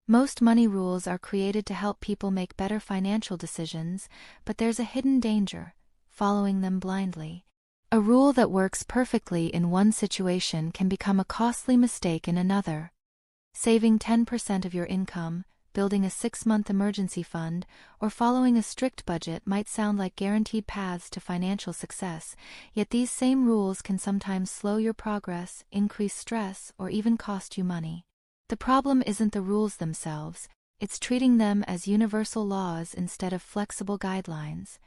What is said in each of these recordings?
Most money rules are created to help people make better financial decisions, but there's a hidden danger: following them blindly. A rule that works perfectly in one situation can become a costly mistake in another. Saving 10% of your income, building a 6-month emergency fund, or following a strict budget might sound like guaranteed paths to financial success, yet these same rules can sometimes slow your progress, increase stress, or even cost you money. The problem isn't the rules themselves, it's treating them as universal laws instead of flexible guidelines.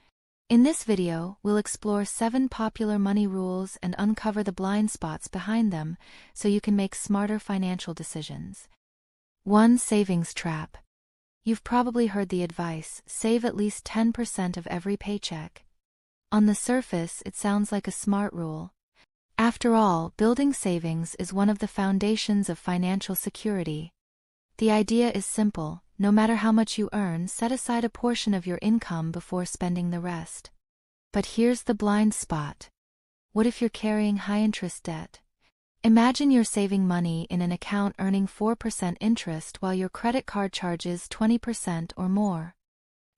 In this video, we'll explore 7 popular money rules and uncover the blind spots behind them so you can make smarter financial decisions. 1. Savings trap. You've probably heard the advice: save at least 10% of every paycheck. On the surface, it sounds like a smart rule. After all, building savings is one of the foundations of financial security. The idea is simple: no matter how much you earn, set aside a portion of your income before spending the rest. But here's the blind spot. What if you're carrying high-interest debt? Imagine you're saving money in an account earning 4% interest while your credit card charges 20% or more.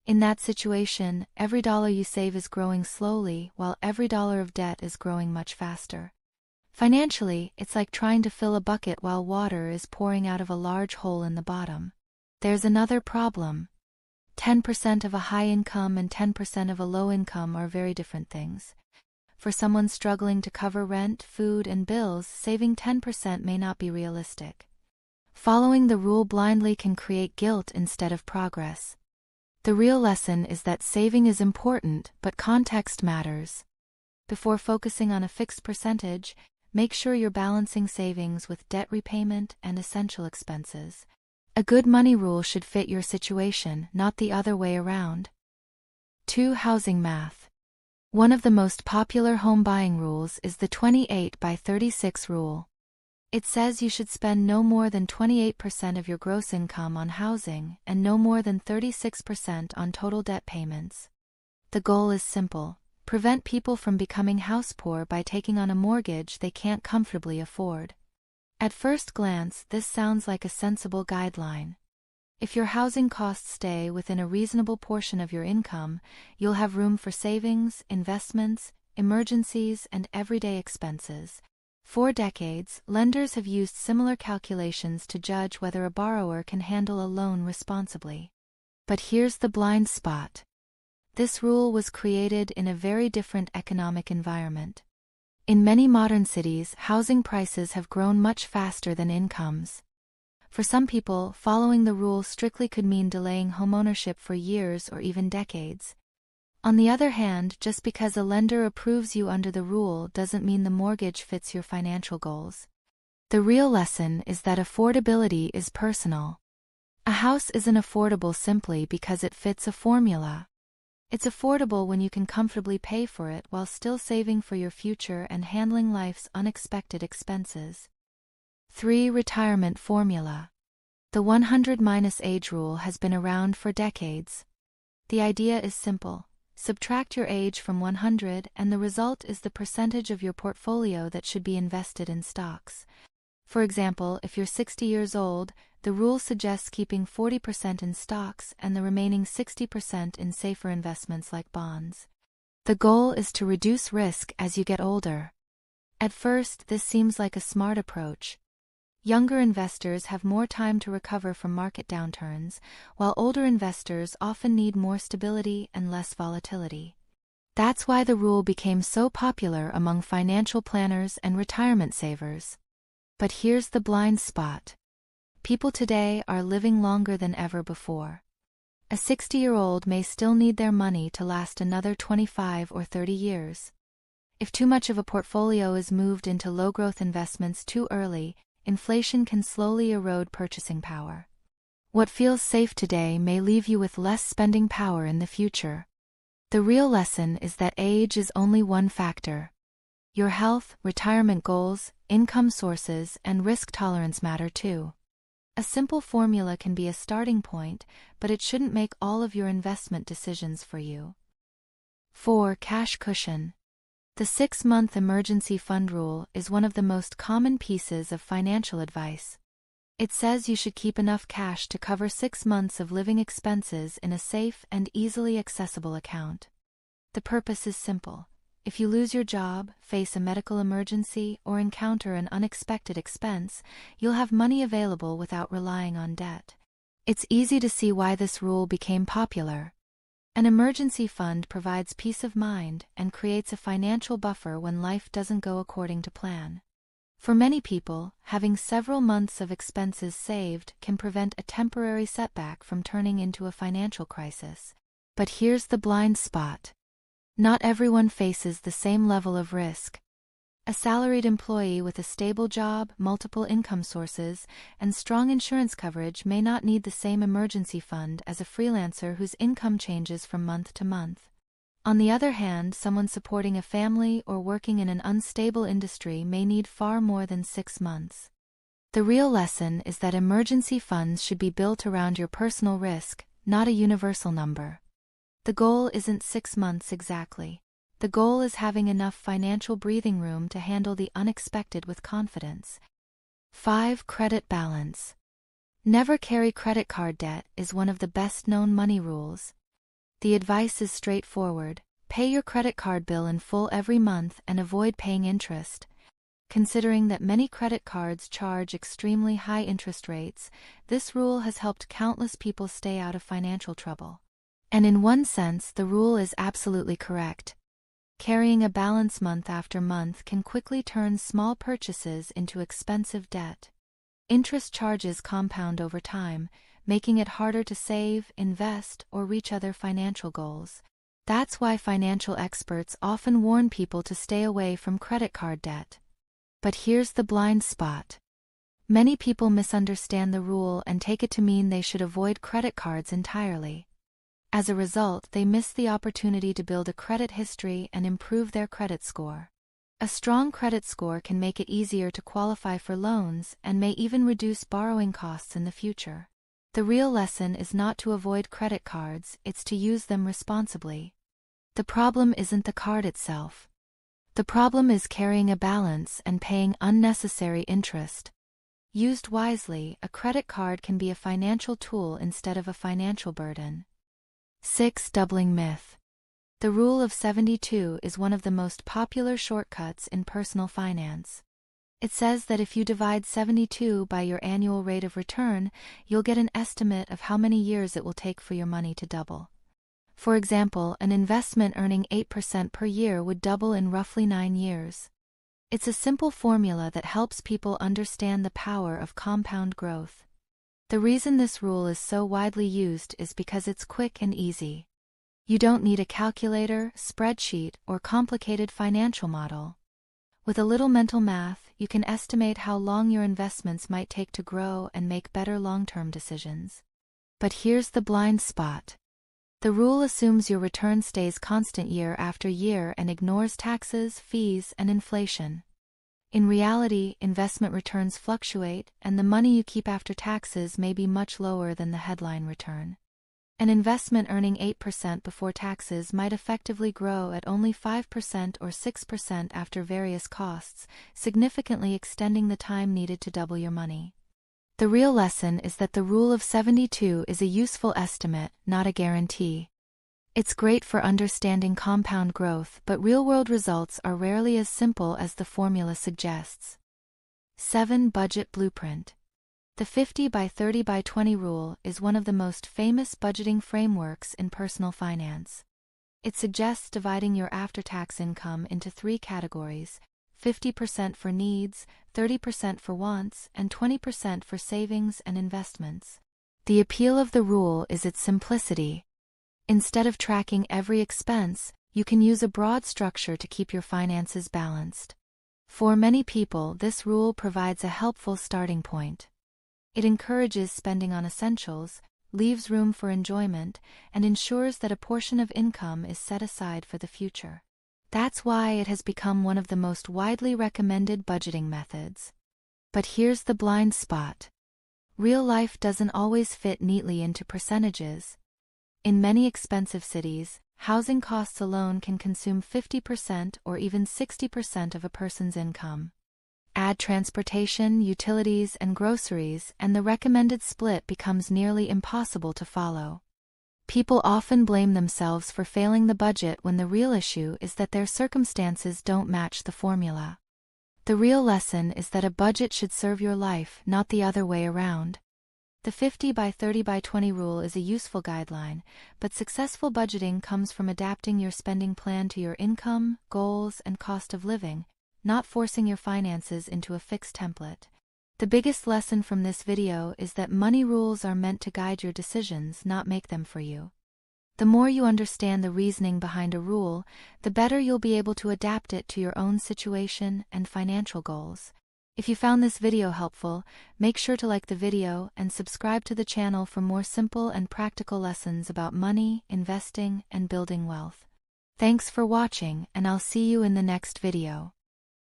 In that situation, every dollar you save is growing slowly, while every dollar of debt is growing much faster. Financially, it's like trying to fill a bucket while water is pouring out of a large hole in the bottom. There's another problem. 10% of a high income and 10% of a low income are very different things. For someone struggling to cover rent, food, and bills, saving 10% may not be realistic. Following the rule blindly can create guilt instead of progress. The real lesson is that saving is important, but context matters. Before focusing on a fixed percentage, make sure you're balancing savings with debt repayment and essential expenses. A good money rule should fit your situation, not the other way around. 2. Housing math. One of the most popular home buying rules is the 28/36 rule. It says you should spend no more than 28% of your gross income on housing and no more than 36% on total debt payments. The goal is simple: prevent people from becoming house poor by taking on a mortgage they can't comfortably afford. At first glance, this sounds like a sensible guideline. If your housing costs stay within a reasonable portion of your income, you'll have room for savings, investments, emergencies, and everyday expenses. For decades, lenders have used similar calculations to judge whether a borrower can handle a loan responsibly. But here's the blind spot. This rule was created in a very different economic environment. In many modern cities, housing prices have grown much faster than incomes. For some people, following the rule strictly could mean delaying homeownership for years or even decades. On the other hand, just because a lender approves you under the rule doesn't mean the mortgage fits your financial goals. The real lesson is that affordability is personal. A house isn't affordable simply because it fits a formula. It's affordable when you can comfortably pay for it while still saving for your future and handling life's unexpected expenses. 3. Retirement formula. The 100-age rule has been around for decades. The idea is simple. Subtract your age from 100 and the result is the percentage of your portfolio that should be invested in stocks. For example, if you're 60 years old, the rule suggests keeping 40% in stocks and the remaining 60% in safer investments like bonds. The goal is to reduce risk as you get older. At first, this seems like a smart approach. Younger investors have more time to recover from market downturns, while older investors often need more stability and less volatility. That's why the rule became so popular among financial planners and retirement savers. But here's the blind spot. People today are living longer than ever before. A 60-year-old may still need their money to last another 25 or 30 years. If too much of a portfolio is moved into low-growth investments too early, inflation can slowly erode purchasing power. What feels safe today may leave you with less spending power in the future. The real lesson is that age is only one factor. Your health, retirement goals, income sources, and risk tolerance matter too. A simple formula can be a starting point, but it shouldn't make all of your investment decisions for you. 4. Cash cushion. The 6-month emergency fund rule is one of the most common pieces of financial advice. It says you should keep enough cash to cover 6 months of living expenses in a safe and easily accessible account. The purpose is simple. If you lose your job, face a medical emergency, or encounter an unexpected expense, you'll have money available without relying on debt. It's easy to see why this rule became popular. An emergency fund provides peace of mind and creates a financial buffer when life doesn't go according to plan. For many people, having several months of expenses saved can prevent a temporary setback from turning into a financial crisis. But here's the blind spot. Not everyone faces the same level of risk. A salaried employee with a stable job, multiple income sources, and strong insurance coverage may not need the same emergency fund as a freelancer whose income changes from month to month. On the other hand, someone supporting a family or working in an unstable industry may need far more than 6 months. The real lesson is that emergency funds should be built around your personal risk, not a universal number. The goal isn't 6 months exactly. The goal is having enough financial breathing room to handle the unexpected with confidence. 5. Credit balance. Never carry credit card debt is one of the best-known money rules. The advice is straightforward. Pay your credit card bill in full every month and avoid paying interest. Considering that many credit cards charge extremely high interest rates, this rule has helped countless people stay out of financial trouble. And in one sense, the rule is absolutely correct. Carrying a balance month after month can quickly turn small purchases into expensive debt. Interest charges compound over time, making it harder to save, invest, or reach other financial goals. That's why financial experts often warn people to stay away from credit card debt. But here's the blind spot. Many people misunderstand the rule and take it to mean they should avoid credit cards entirely. As a result, they miss the opportunity to build a credit history and improve their credit score. A strong credit score can make it easier to qualify for loans and may even reduce borrowing costs in the future. The real lesson is not to avoid credit cards, it's to use them responsibly. The problem isn't the card itself. The problem is carrying a balance and paying unnecessary interest. Used wisely, a credit card can be a financial tool instead of a financial burden. 6. Doubling myth. The rule of 72 is one of the most popular shortcuts in personal finance. It says that if you divide 72 by your annual rate of return, you'll get an estimate of how many years it will take for your money to double. For example, an investment earning 8% per year would double in roughly 9 years. It's a simple formula that helps people understand the power of compound growth. The reason this rule is so widely used is because it's quick and easy. You don't need a calculator, spreadsheet, or complicated financial model. With a little mental math, you can estimate how long your investments might take to grow and make better long-term decisions. But here's the blind spot. The rule assumes your return stays constant year after year and ignores taxes, fees, and inflation. In reality, investment returns fluctuate, and the money you keep after taxes may be much lower than the headline return. An investment earning 8% before taxes might effectively grow at only 5% or 6% after various costs, significantly extending the time needed to double your money. The real lesson is that the rule of 72 is a useful estimate, not a guarantee. It's great for understanding compound growth, but real-world results are rarely as simple as the formula suggests. 7. Budget blueprint. The 50 by 30 by 20 rule is one of the most famous budgeting frameworks in personal finance. It suggests dividing your after-tax income into 3 categories: 50% for needs, 30% for wants, and 20% for savings and investments. The appeal of the rule is its simplicity. Instead of tracking every expense, you can use a broad structure to keep your finances balanced. For many people, this rule provides a helpful starting point. It encourages spending on essentials, leaves room for enjoyment, and ensures that a portion of income is set aside for the future. That's why it has become one of the most widely recommended budgeting methods. But here's the blind spot. Real life doesn't always fit neatly into percentages. In many expensive cities, housing costs alone can consume 50% or even 60% of a person's income. Add transportation, utilities, and groceries, and the recommended split becomes nearly impossible to follow. People often blame themselves for failing the budget when the real issue is that their circumstances don't match the formula. The real lesson is that a budget should serve your life, not the other way around. The 50 by 30 by 20 rule is a useful guideline, but successful budgeting comes from adapting your spending plan to your income, goals, and cost of living, not forcing your finances into a fixed template. The biggest lesson from this video is that money rules are meant to guide your decisions, not make them for you. The more you understand the reasoning behind a rule, the better you'll be able to adapt it to your own situation and financial goals. If you found this video helpful, make sure to like the video and subscribe to the channel for more simple and practical lessons about money, investing, and building wealth. Thanks for watching, and I'll see you in the next video.